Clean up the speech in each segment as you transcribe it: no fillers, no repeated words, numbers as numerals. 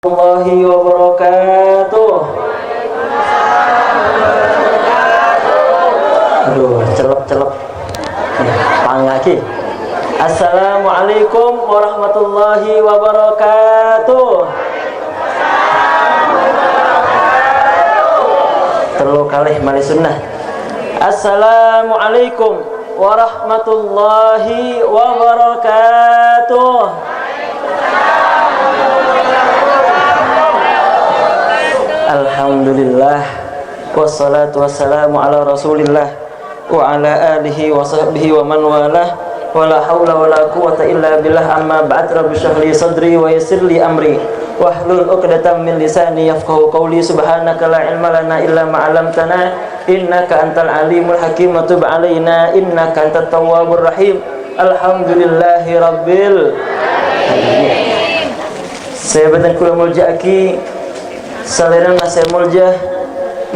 Warahmatullahi wabarakatuh. Aduh, celep-celep. Pang lagi. Assalamualaikum warahmatullahi wabarakatuh. Terlalu kalih mali sunnah. Assalamualaikum warahmatullahi wabarakatuh. Alhamdulillah, wassalatu wassalamu ala rasulillah wa ala alihi wa sahbihi wa man walah, wa la hawla wa la quwata illa billah. Amma ba'd. Rabbi shrah li sadri wa yassir li amri wahlul 'uqdatam min lisani yafqahu qawli. Subhanaka la ilma lana illa ma 'allamtana innaka antal alimul hakim wa tub 'alaina innaka antat tawwabur rahim. Alhamdulillahi rabbil alamin. Sahabat kula muljaki Salerana saya muljah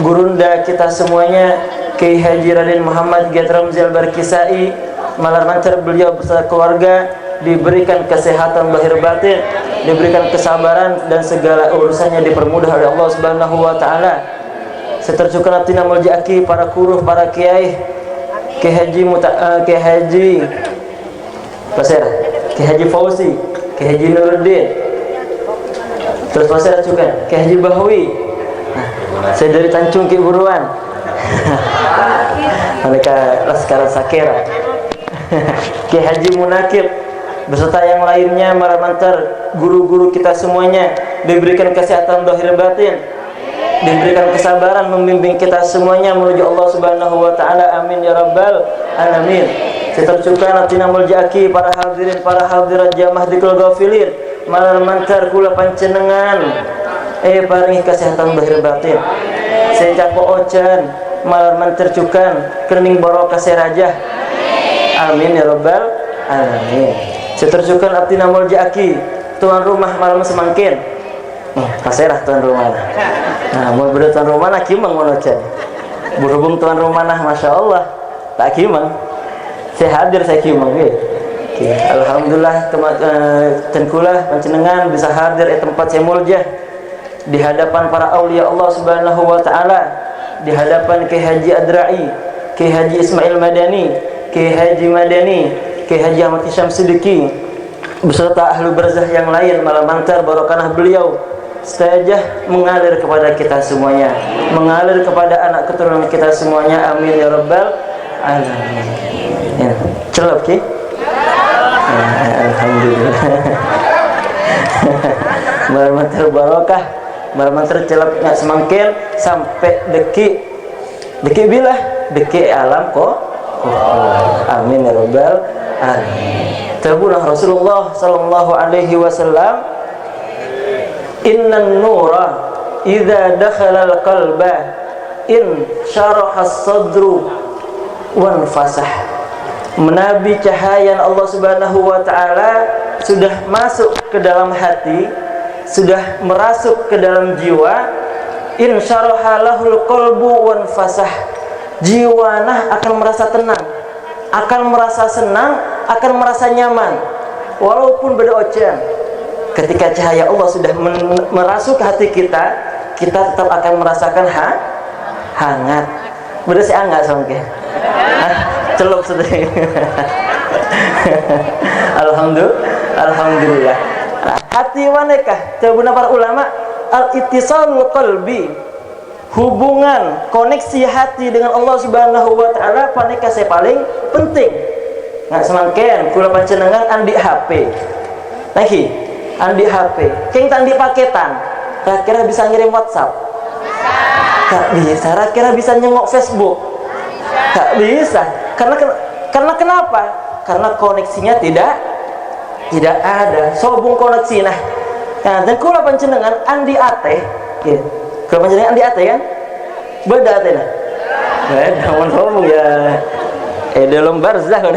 gurunda kita semuanya Kiai Haji Raden Muhammad Gyat Ramzi Al-Barkisai, malam mancar beliau beserta keluarga diberikan kesehatan lahir batin, diberikan kesabaran dan segala urusannya dipermudah oleh Allah Subhanahu wa taala. Setercukan atina muljaki para kuruh, para kiai, Kiai Haji Pasir, Kiai Haji Fauzi, Kiai Haji Nuruddin. Terus pasal juga Kiai Haji Bahwi. Saya dari Tanjung Ki Buruan. Mereka Laskar Sakira. Kiai Haji Munakib beserta yang lainnya, para mantar guru-guru kita semuanya diberikan kesehatan zahir batin, diberikan kesabaran membimbing kita semuanya menuju Allah Subhanahu wa taala. Amin ya rabbal alamin. Setercukan atina muljaki para hadirin, para hadirat jamaah dzikr ghafilin, malam mantar kula pancenengan paringi kesehatan zahir batin. Saya capo ocan malam mantar cukan kening barokah serajah. Amin ya rabbal alamin. Setercukan atina muljaki tuan rumah malam semangkin. Kaserah tuan rumah. Nah, mau bener tuan rumah nak kimang mau ocan. Berhubung tuan rumah nah masyaallah tak kimang. Saya hadir, saya kimang Alhamdulillah tengkulah panjenengan bisa hadir di tempat saya muljah di hadapan para aulia Allah Subhanahu wa taala, di hadapan Kiai Haji Adrai, Kiai Haji Ismail Madani, Kiai Haji Madani, Kiai Haji Ahmad Hisham Siddiqi beserta ahlu barzah yang lain. Malam mantar barokah beliau saja mengalir kepada kita semuanya, mengalir kepada anak keturunan kita semuanya. Amin ya rabbal alamin. Ya, celap ki. Alhamdulillah. Malam barokah, malam celap nggak semakin sampai deki bilah deki alam kok. Amin ya rabbal alamin. Tabunah Rasulullah sallallahu alaihi wasallam, innan nura idza dakhala al-qalba in syaraha as-sadru wan fasah. Menabi cahaya Allah Subhanahu wa taala sudah masuk ke dalam hati, sudah merasuk ke dalam jiwa. Insyaraha lahul qalbu wan fasah. Jiwana akan merasa tenang, akan merasa senang, akan merasa nyaman. Walaupun beda ocean, ketika cahaya Allah sudah merasuk ke hati kita, kita tetap akan merasakan hangat. Beda sih hangat songke. Celup sedih. Alhamdulillah. Hati wanekah tabuna para ulama al-ittisalul qalbi, hubungan koneksi hati dengan Allah Subhanahu wa taala paneka saya paling penting. Nggak semangken kula panjenengan andi HP. Lagi andi HP. Keng tandi paketan. Kira-kira bisa ngirim WhatsApp? Gak bisa. Kira-kira bisa nyengok Facebook? Gak bisa. Karena kenapa? Karena koneksinya tidak ada. Sobung koneksi nah. Dan kula panjenengan andi ate, gitu. Kula panjenengan andi ate kan? Beda ate nah. Beda ngomong ya. Dalam barzah kan.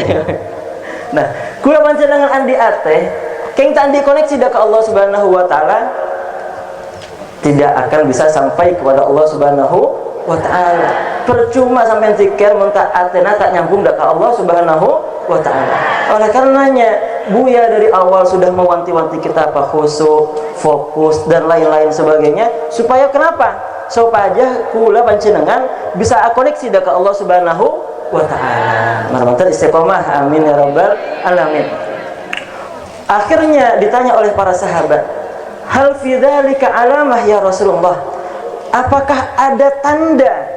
Nah, kula panjenengan andi ate, keng andi koneksi dah ke Allah Subhanahu wa taala, tidak akan bisa sampai kepada Allah Subhanahu wa ta'ala. Percuma sampai zikir mentah atena tak nyambung dak Allah Subhanahu wa ta'ala. Oleh karenanya Buya dari awal sudah mewanti-wanti kita apa khusyuk, fokus dan lain-lain sebagainya, supaya kenapa? Supaya kula panjenengan bisa koneksi dengan Allah Subhanahu wa ta'ala. Marmatan istiqomah, amin ya rabbal alamin. Akhirnya ditanya oleh para sahabat, hal fi dzalika alamah ya Rasulullah? Apakah ada tanda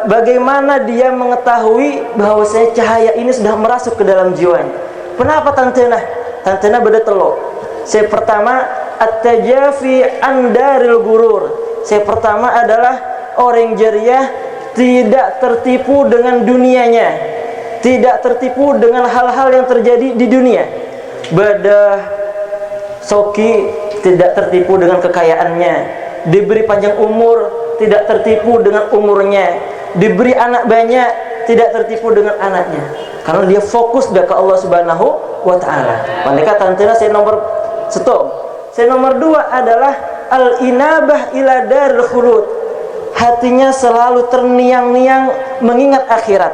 bagaimana dia mengetahui bahwa cahaya ini sudah merasuk ke dalam jiwanya? Kenapa tantena? Tantena beda telok. Saya pertama at-tajafi andaril gurur. Saya pertama adalah orang jariah tidak tertipu dengan dunianya, tidak tertipu dengan hal-hal yang terjadi di dunia. Beda soki tidak tertipu dengan kekayaannya, diberi panjang umur tidak tertipu dengan umurnya, diberi anak banyak tidak tertipu dengan anaknya, karena dia fokus dah ke Allah Subhanahu wa ta'ala. Mereka tantena saya nomor saya nomor 2 adalah al-inabah ila darul khulud. Hatinya selalu terniang-niang mengingat akhirat.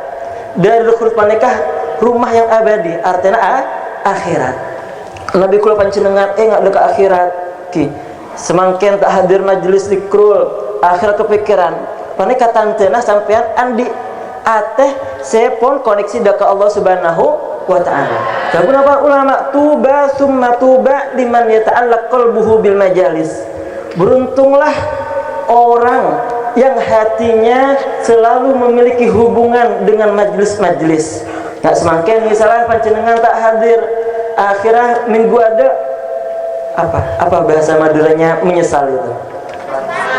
Darul khulud menikah rumah yang abadi, artinya akhirat. Nabi kula panjenengan ingat dekat akhirat ki semangken tak hadir majelis zikrul akhirat kepikiran panika tantena sampean andi ateh sepon koneksi dekat Allah Subhanahu wa ta'ala. Tapi para ulama tuba summa tuba liman yata'allaq qalbuhu bil majalis. Beruntunglah orang yang hatinya selalu memiliki hubungan dengan majelis-majelis. Nggak semangken misalnya panjenengan tak hadir akhirnya minggu ada apa bahasa Maduranya menyesal itu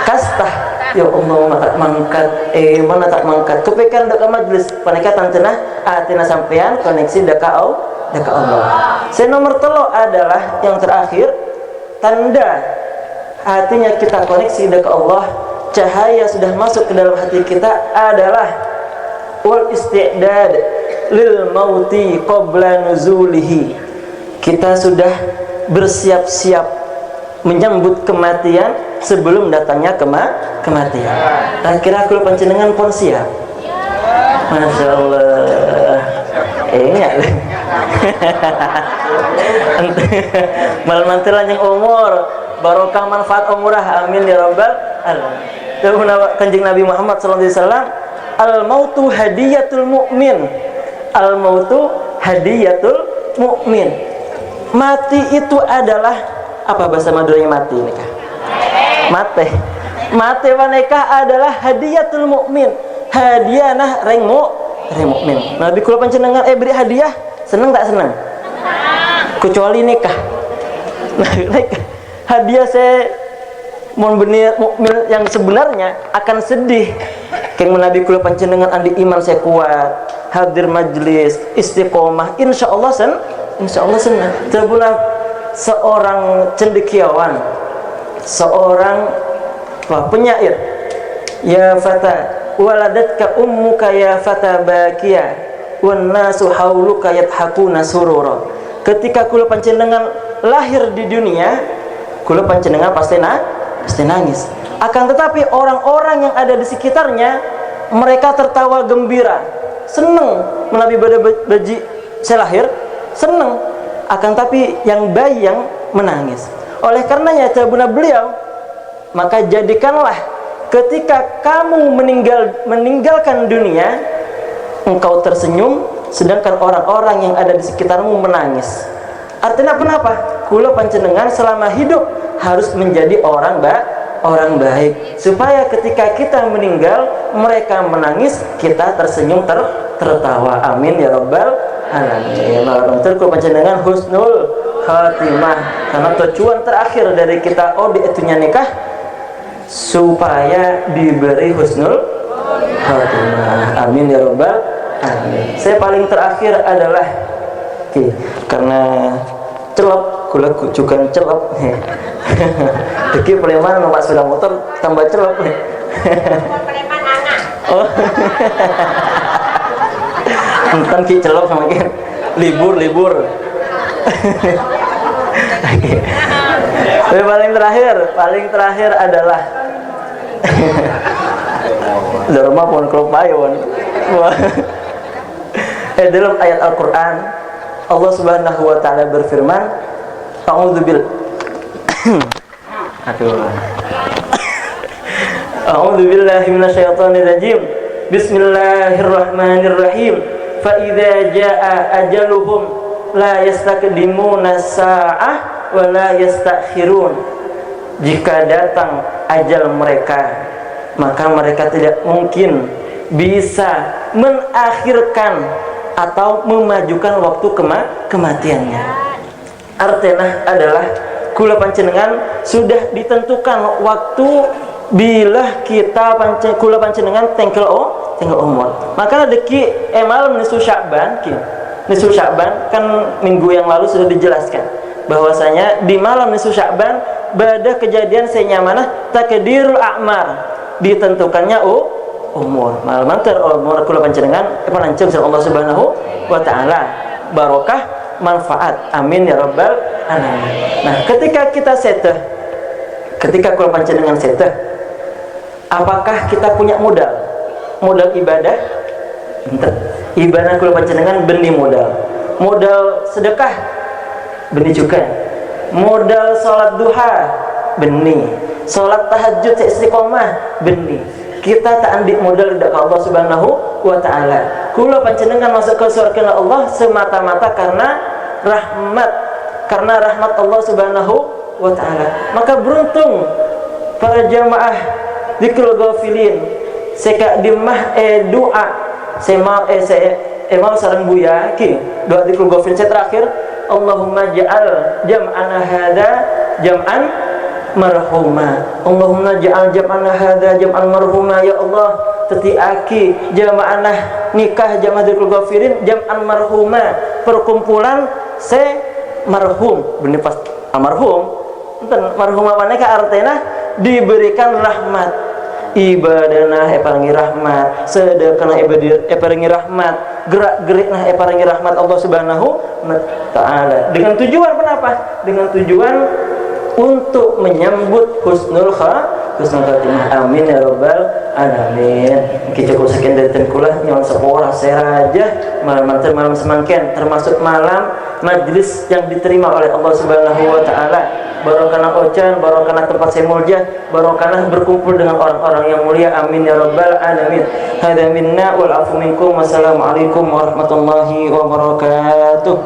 kastah ya Allah tak mangkat mana tak mangkat kepikiran dekat majelis panika tantena atina sampean koneksi dekat Allah. Saya nomor 3 adalah yang terakhir tanda hatinya kita koneksi dekat Allah, cahaya sudah masuk ke dalam hati kita adalah wal isti'dad lil mauti qabla nuzulihi. Kita sudah bersiap-siap menyambut kematian sebelum datangnya kematian. Kira kula panjenengan pun siap? Masya Allah. Enggak. Malam nanti lanjang umur, barokah manfaat umurah, amin ya rabbal alamin. Kanjeng Nabi Muhammad SAW, al mautu hadiyatul mu'min. Al mautu hadiyatul mu'min. Mati itu adalah apa bahasa Maduranya mati ini kah? Mate waneka adalah hadiyatul mukmin. Hadiah reng mukmin. Nabi kula panjenengan beri hadiah, seneng tak seneng? Kecuali nikah. Hadiah saya mon bener mukmin yang sebenarnya akan sedih. Keng Nabi kula panjenengan andi iman saya kuat, hadir majelis, istiqomah, insyaallah senang. Terbulah seorang cendekiawan, seorang penyair, ya fata waladatka ummuka ya fata bakia wan nasu hauluka yadhakuna surura. Ketika kula panjenengan lahir di dunia, kula panjenengan pasti nangis. Akan tetapi orang-orang yang ada di sekitarnya mereka tertawa gembira, senang menabi baji saya lahir, senang. Akan tapi yang bayi yang menangis. Oleh karenanya cabuna beliau, maka jadikanlah ketika kamu meninggalkan dunia, engkau tersenyum, sedangkan orang-orang yang ada di sekitarmu menangis. Artinya kenapa? Kula panjenengan selama hidup harus menjadi orang baik, supaya ketika kita meninggal mereka menangis, kita tersenyum tertawa. Amin ya rabbal alamin. Malam kula panjenengan husnul khatimah, karena tujuan terakhir dari kita itunya nikah supaya diberi husnul khatimah. Amin ya rabbal alamin. Saya paling terakhir adalah karena celop kula juga celop. Deki preman numpak sepeda motor tambah celop. Oh. Enten ki celop sama ki libur. Paling terakhir adalah Dharma pun klub payon. Dalam ayat Al-Qur'an Allah Subhanahu wa taala berfirman, A'udzubil A'udzubillahi minasyaitonir rajim. Bismillahirrahmanirrahim. Fa idza jaa ajaluhum la yastaqdimuna sa'ah wa la yastakhirun. Jika datang ajal mereka, maka mereka tidak mungkin bisa mengakhirkan atau memajukan waktu kematiannya. Artinya adalah kula panjenengan sudah ditentukan waktu bila kita kula panjenengan tengkel umur. Maka deki malam nisfu Sya'ban nisfu Sya'ban kan minggu yang lalu sudah dijelaskan bahwasanya di malam nisfu Sya'ban pada kejadian senyamanah takdirul a'mar, ditentukannya umur. Malam ter umur kula panjenengan panancem sareng Allah Subhanahu wa taala, barokah manfaat. Amin ya rabbal alamin. Nah, ketika kita seteh, ketika kula panjenengan seteh, apakah kita punya modal ibadah? Enten. Ibadah kula panjenengan benih modal sedekah benih juga, modal salat duha benih, salat tahajud istiqomah benih. Kita tak andik modal dari Allah Subhanahu wa taala. Kula panjenengan masuk ke surga Allah semata-mata karena rahmat Allah Subhanahu wa taala. Maka beruntung para jamaah dzikrul ghafilin seka dimah doa sema mau sareng buya ki doa dzikrul ghafilin saya terakhir, Allahumma ja'al jam'ana hadza jam'an marhuma. Allahumma ja'al jam'ana hadza jam'an marhuma. Ya Allah, tetiaki jamaah nikah jamaah dzikrul ghafilin jam'an marhuma, perkumpulan se marhum benih pas almarhum enten marhuma maneka artena diberikan rahmat, ibadahna parangi rahmat, sedekahna parangi rahmat, gerak-gerikna parangi rahmat Allah Subhanahu wa taala. Dengan tujuan kenapa? Dengan tujuan untuk menyambut husnul khatimah. Amin ya rabbal alamin. Kita cukup sekian dari tengkulah nyawa sekolah saya aja malam semangken, termasuk malam majlis yang diterima oleh Allah Subhanahu wa taala. Barokana ocan, barokana tempat saya mulia, barokana berkumpul dengan orang-orang yang mulia. Amin ya rabbal alamin. Hadza minna wal afu minkum. Wassalamualaikum warahmatullahi wabarakatuh.